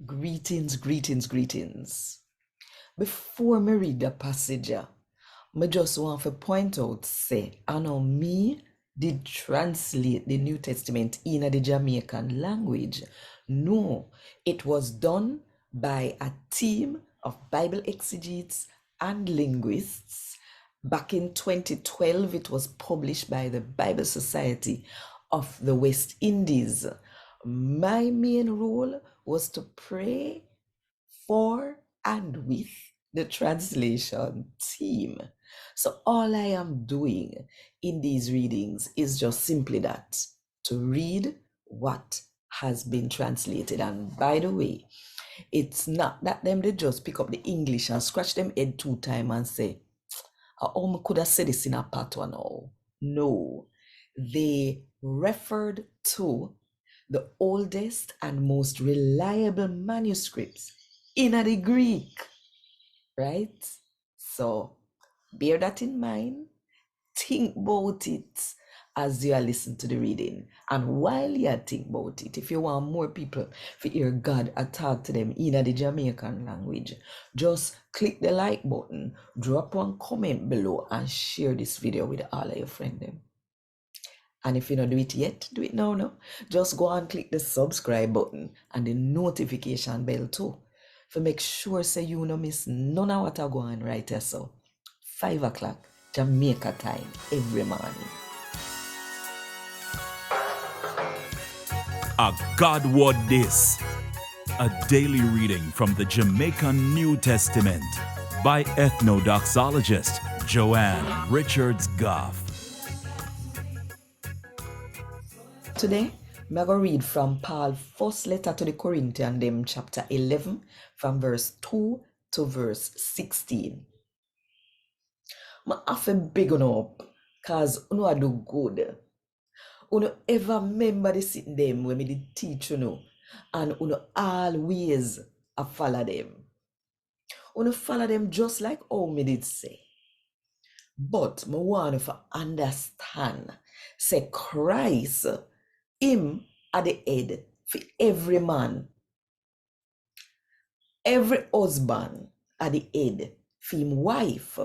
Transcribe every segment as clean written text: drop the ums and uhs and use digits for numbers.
Greetings, greetings, greetings. Before me read the passage, I just want to point out, say, I know me did translate the New Testament in the Jamaican language. No, it was done by a team of Bible exegetes and linguists. Back in 2012, it was published by the Bible Society of the West Indies. My main role was to pray for and with the translation team. So all I am doing in these readings is just simply that, to read what has been translated. And by the way, it's not that them they just pick up the English and scratch them head 2 times and say, oh, I could have said this in a part one. No, they referred to the oldest and most reliable manuscripts in the Greek, right? So bear that in mind. Think about it as you are listening to the reading. And while you think about it, if you want more people to hear God talk to them in the Jamaican language, just click the like button, drop one comment below, and share this video with all of your friends. And if you don't do it yet, do it now. No, just go and click the subscribe button and the notification bell too, to make sure so you don't miss none of what I go on right here. So 5 o'clock Jamaica time every morning. A God Word This, a daily reading from the Jamaican New Testament by Ethnodoxologist Joanne Richards Goffe. Today, I'm going to read from Paul's first letter to the Corinthians, them chapter 11, from verse 2 to verse 16. I have to big on up, because I do good. You ever remember the sitting them when me did teach and you always follow them. You follow them just like how me did say. But I want to understand, say Christ, him at the head for every man, every husband at the head for him wife,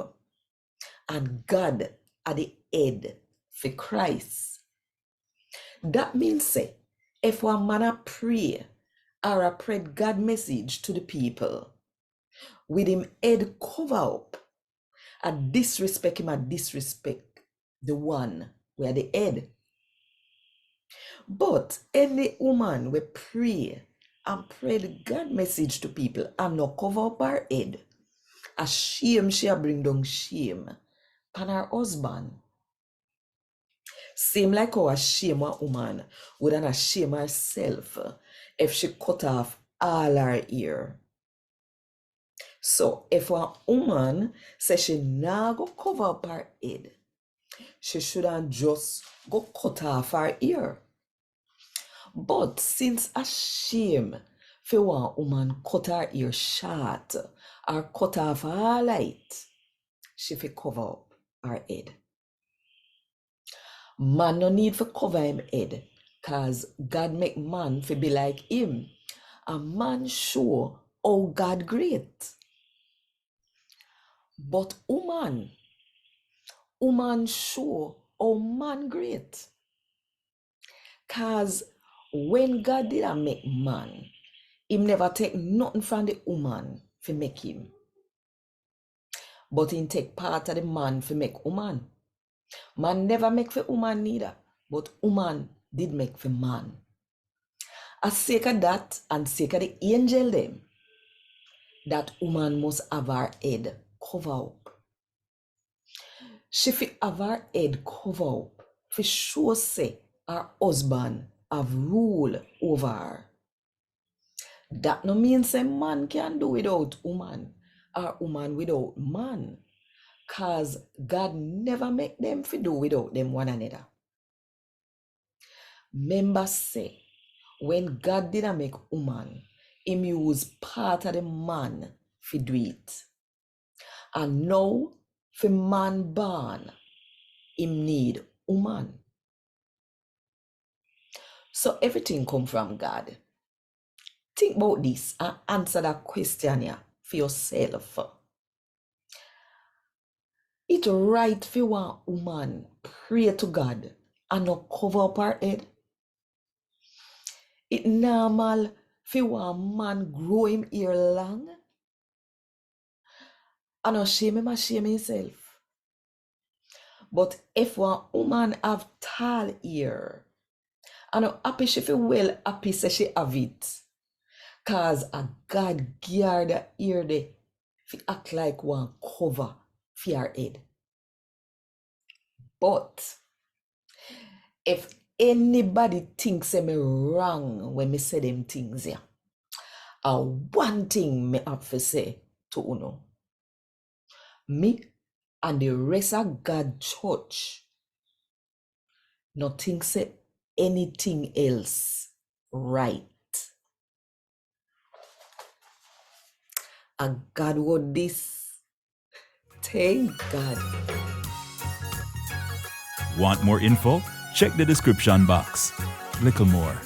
and God at the head for Christ. That means, say, if one man a pray or a pray God message to the people, with him head cover up, a disrespect him, a disrespect the one where the head. But any woman will pray and pray the God message to people and not cover up her head, a shame she a bring down shame upon her husband. Same like how a shame a woman would not shame herself if she cut off all her hair. So if a woman says she nah go cover up her head, she shouldn't just go cut off her ear. But since a shame for one woman cut her ear short or cut off her light, she fi cover up her head. Man no need for cover him head, cause God make man fi be like him. A man show how God great. But woman show how man great. Cause when God did a make man, him never take nothing from the woman for make him. But he take part of the man for make woman. Man never make for woman neither, but woman did make for man. As sake of that, and sake of the angel them, that woman must have her head cover up. She fi have her head cover up, for sure say her husband have rule over her. That no means say man can do without woman, or woman without man. Cause God never make them fi do without them one another. Members say, when God didn't make woman, him use part of the man fi do it. And now, for man born, him need woman. So everything come from God. think about this and answer that question here for yourself. It right for one woman pray to God and not cover up her head. It normal for one man grow him ear long and not shame himself. But if one woman have tall ear, and not happy she feel well happy say she have it. Cause a God gear the ear there fi act like one cover for her head. But if anybody thinks me wrong when me say them things here, one thing me have to say to uno. Me and the rest of God church nothing say anything else right. And God wrote this. Thank God. Want more info? Check the description box. Little more.